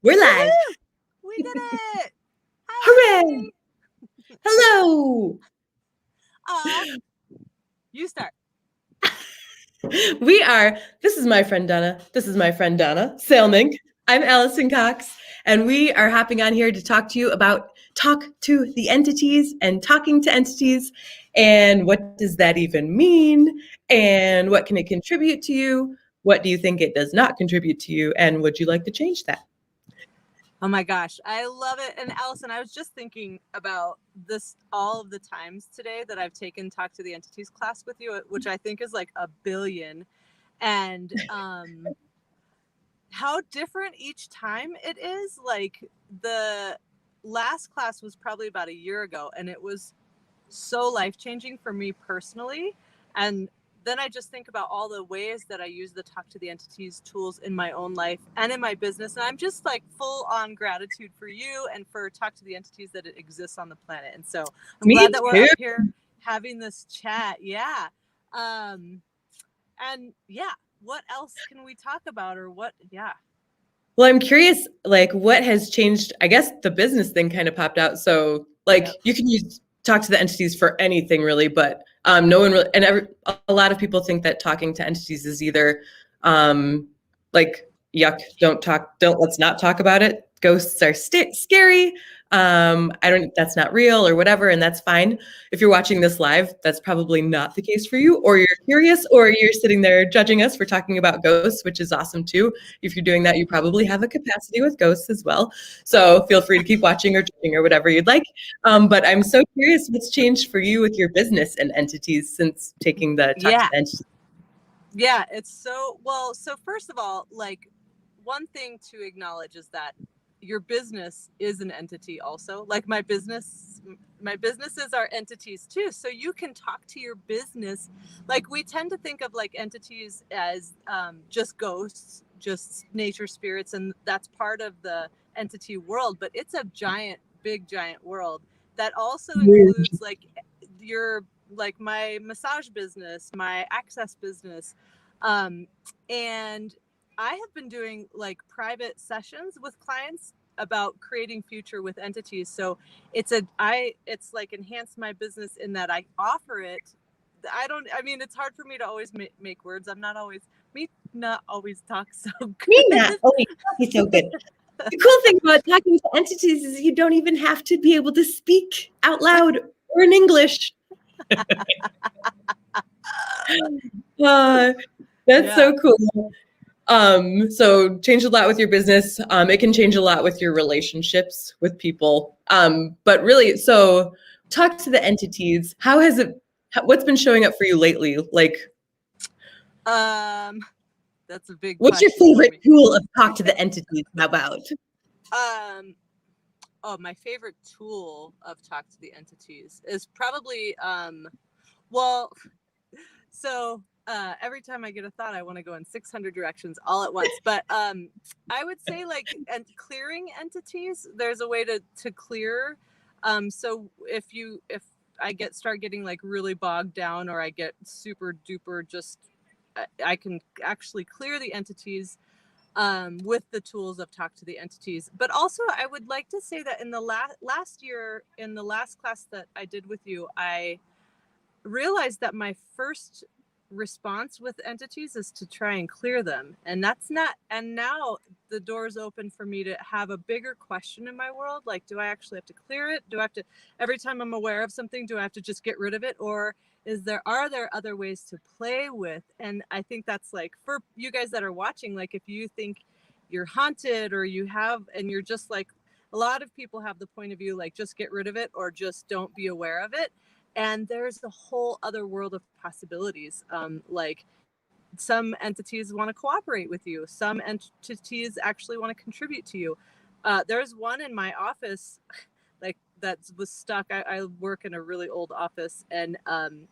We're live. Woohoo! We did it! Hooray! Hey! Hello. Aw, you start. This is my friend Donna. This is my friend Donna Sailmink. I'm Alison Cox, and we are hopping on here to talk to you about talk to the entities and talking to entities. And what does that even mean? And what can it contribute to you? What do you think it does not contribute to you? And would you like to change that? Oh my gosh, I love it. And Allison, I was just thinking about this all of the times today that I've taken Talk to the Entities class with you, which I think is like a billion. And how different each time it is. Like the last class was probably about a year ago, and it was so life-changing for me personally. And then I just think about all the ways that I use the Talk to the Entities tools in my own life and in my business. And I'm just like full on gratitude for you and for Talk to the Entities that it exists on the planet. And so I'm Me glad that we're too. up here having this chat. Yeah. And yeah, what else can we talk about or what? Yeah. Well, I'm curious, like, what has changed? I guess the business thing kind of popped out. So, like, Yep. you can use talk to the entities for anything, really, but no one really, and a lot of people think that talking to entities is either like, yuck, let's not talk about it. Ghosts are scary. That's not real or whatever, and that's fine. If you're watching this live, that's probably not the case for you, or you're curious, or you're sitting there judging us for talking about ghosts, which is awesome too. If you're doing that, you probably have a capacity with ghosts as well. So feel free to keep watching or judging or whatever you'd like. But I'm so curious what's changed for you with your business and entities since taking the talk to Yeah. the entities. Yeah. It's so well. So, first of all, like, one thing to acknowledge is that your business is an entity also. Like my businesses are entities too. So you can talk to your business. Like we tend to think of like entities as just ghosts, just nature spirits, and that's part of the entity world. But it's a big giant world that also includes like your like my massage business, my access business, and I have been doing like private sessions with clients about creating future with entities. So it's like enhanced my business in that I offer it. I mean, it's hard for me to always make words. Me not always talk so Me not. good. Oh, wait, he's so good. The cool thing about talking to entities is you don't even have to be able to speak out loud or in English. Uh, that's Yeah. so cool. So change a lot with your business. It can change a lot with your relationships with people. But really, so talk to the entities. What's been showing up for you lately? Like, That's a big what's your question for favorite me. tool of talk to the entities? How about? Oh, my favorite tool of Talk to the Entities is probably well, so every time I get a thought, I want to go in 600 directions all at once. But I would say like clearing entities. There's a way to clear. So if I start getting like really bogged down, or I get super duper just, I can actually clear the entities with the tools of Talk to the Entities. But also, I would like to say that in the last year, in the last class that I did with you, I realized that my first response with entities is to try and clear them, and that's not. And now the door's open for me to have a bigger question in my world, like, do I actually have to clear it? Do I have to, every time I'm aware of something, do I have to just get rid of it? Or are there other ways to play with? And I think that's like, for you guys that are watching, like if you think you're haunted, or and you're just like, a lot of people have the point of view like, just get rid of it or just don't be aware of it. And there's a whole other world of possibilities. Like some entities want to cooperate with you. Some entities actually want to contribute to you. There's one in my office, like that was stuck. I work in a really old office, and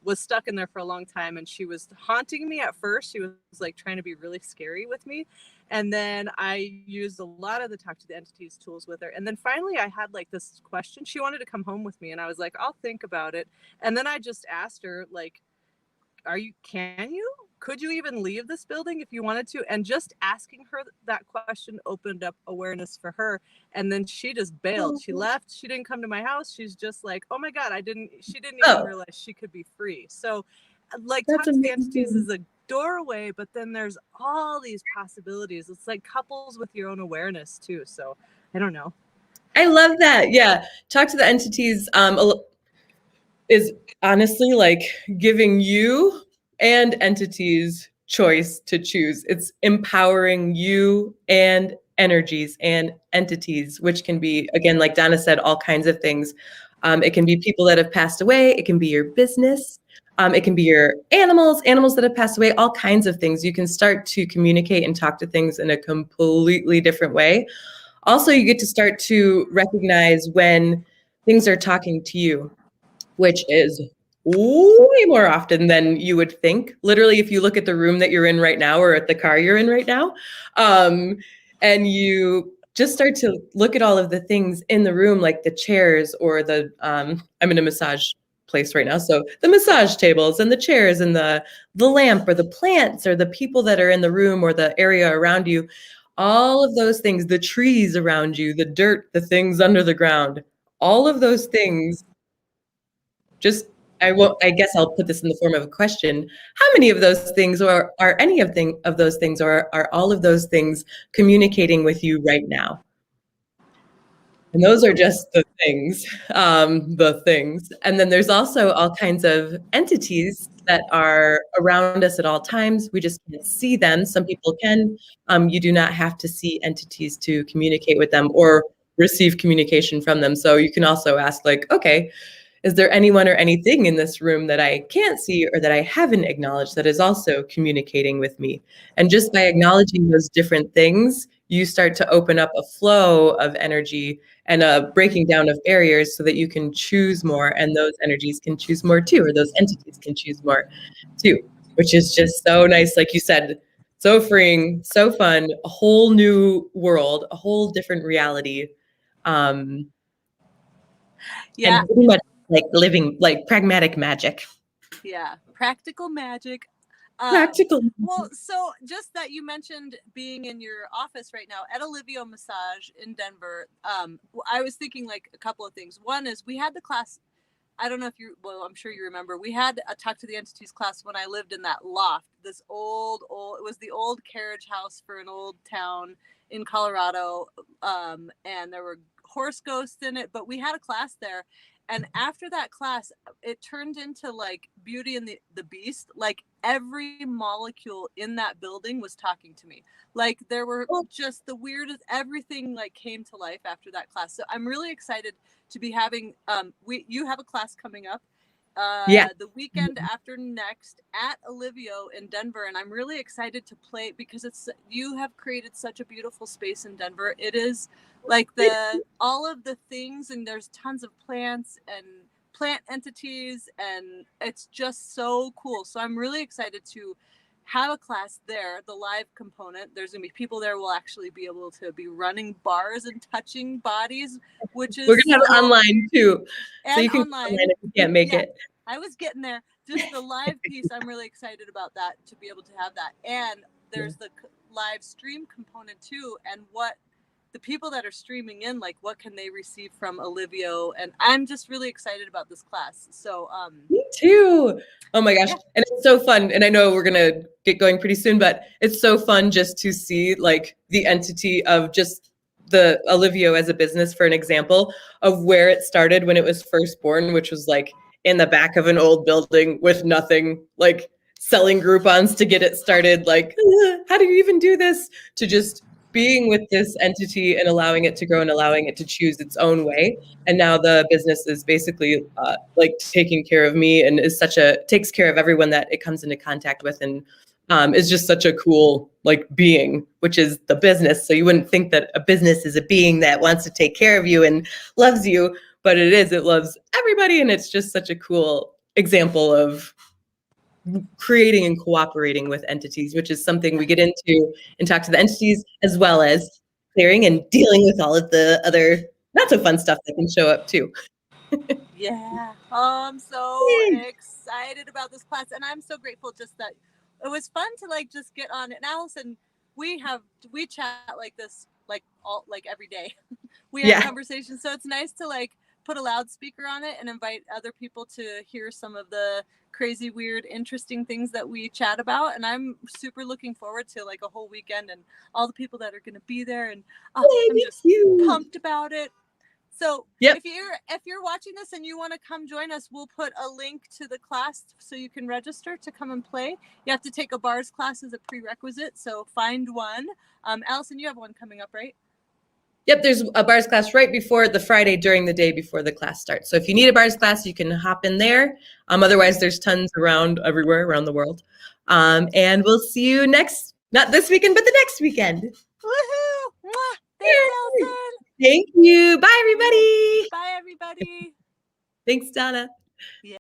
was stuck in there for a long time. And she was haunting me at first. She was like trying to be really scary with me. And then I used a lot of the Talk to the Entities tools with her. And then finally I had like this question. She wanted to come home with me, and I was like, I'll think about it. And then I just asked her, like, can you? could you even leave this building if you wanted to? And just asking her that question opened up awareness for her. And then she just bailed. She left. She didn't come to my house. She's just like, oh my God, she didn't even realize she could be free. So like Talk to the Entities is a doorway, but then there's all these possibilities. It's like couples with your own awareness too. So I don't know. I love that. Yeah. Talk to the Entities is honestly like giving you and entities choice to choose. It's empowering you and energies and entities, which can be, again, like Donna said, all kinds of things. It can be people that have passed away. It can be your business. It can be your animals that have passed away, all kinds of things. You can start to communicate and talk to things in a completely different way. Also, you get to start to recognize when things are talking to you, which is way more often than you would think. Literally, if you look at the room that you're in right now or at the car you're in right now, and you just start to look at all of the things in the room, like the chairs or the, I'm in a massage place right now. So the massage tables and the chairs and the lamp or the plants or the people that are in the room or the area around you, all of those things, the trees around you, the dirt, the things under the ground, all of those things. Just, I guess I'll put this in the form of a question. How many of those things or are any of those things or are all of those things communicating with you right now? And those are just the things, the things. And then there's also all kinds of entities that are around us at all times. We just can't see them. Some people can. You do not have to see entities to communicate with them or receive communication from them. So you can also ask like, okay, is there anyone or anything in this room that I can't see or that I haven't acknowledged that is also communicating with me? And just by acknowledging those different things, you start to open up a flow of energy and a breaking down of barriers so that you can choose more and those energies can choose more too, or those entities can choose more too, which is just so nice. Like you said, so freeing, so fun, a whole new world, a whole different reality. And pretty much like living like pragmatic magic. Yeah, practical magic. Practical. Well, so just that you mentioned being in your office right now at Olivia Massage in Denver. I was thinking like a couple of things. One is we had the class. I don't know if you, well, I'm sure you remember. We had a Talk to the Entities class when I lived in that loft. This old, it was the old carriage house for an old town in Colorado. And there were horse ghosts in it, but we had a class there. And after that class, it turned into like Beauty and the Beast. Like every molecule in that building was talking to me. Like there were just the weirdest, everything like came to life after that class. So I'm really excited to be having, you have a class coming up the weekend after next at Olivio in Denver. And I'm really excited to play because you have created such a beautiful space in Denver. It is like all of the things, and there's tons of plants and plant entities, and it's just so cool. So I'm really excited to have a class there, the live component. There's gonna be people there who will actually be able to be running bars and touching bodies, which is we're gonna have it online too. So you can online if you can't make it. I was getting there. Just the live piece, I'm really excited about that, to be able to have that. And there's the live stream component too, and what the people that are streaming in, like what can they receive from Olivio? And I'm just really excited about this class. So me too. Oh my gosh. And it's so fun. And I know we're gonna get going pretty soon, but it's so fun just to see like the entity of just the Olivio as a business, for an example of where it started when it was first born, which was like in the back of an old building with nothing, like selling Groupons to get it started. Like, how do you even do this? To just being with this entity and allowing it to grow and allowing it to choose its own way. And now the business is basically like taking care of me and is takes care of everyone that it comes into contact with, and is just such a cool like being, which is the business. So you wouldn't think that a business is a being that wants to take care of you and loves you, but it loves everybody. And it's just such a cool example of creating and cooperating with entities, which is something we get into and Talk to the Entities, as well as clearing and dealing with all of the other not so fun stuff that can show up too. Yeah. I'm so excited about this class, and I'm so grateful just that it was fun to like just get on. And Allison, we chat like this like every day. We have conversations, so it's nice to like put a loudspeaker on it and invite other people to hear some of the crazy, weird, interesting things that we chat about. And I'm super looking forward to like a whole weekend and all the people that are going to be there. And I'm just pumped about it. So if you're watching this and you want to come join us, we'll put a link to the class so you can register to come and play. You have to take a bars class as a prerequisite, so find one. Allison, you have one coming up, right? Yep, there's a bars class right before the Friday during the day before the class starts. So if you need a bars class, you can hop in there. Otherwise, there's tons everywhere around the world. And we'll see you not this weekend, but the next weekend. Woohoo! Mwah! Thanks, Alison. Thank you. Bye, everybody. Bye, everybody. Thanks, Donna. Yeah.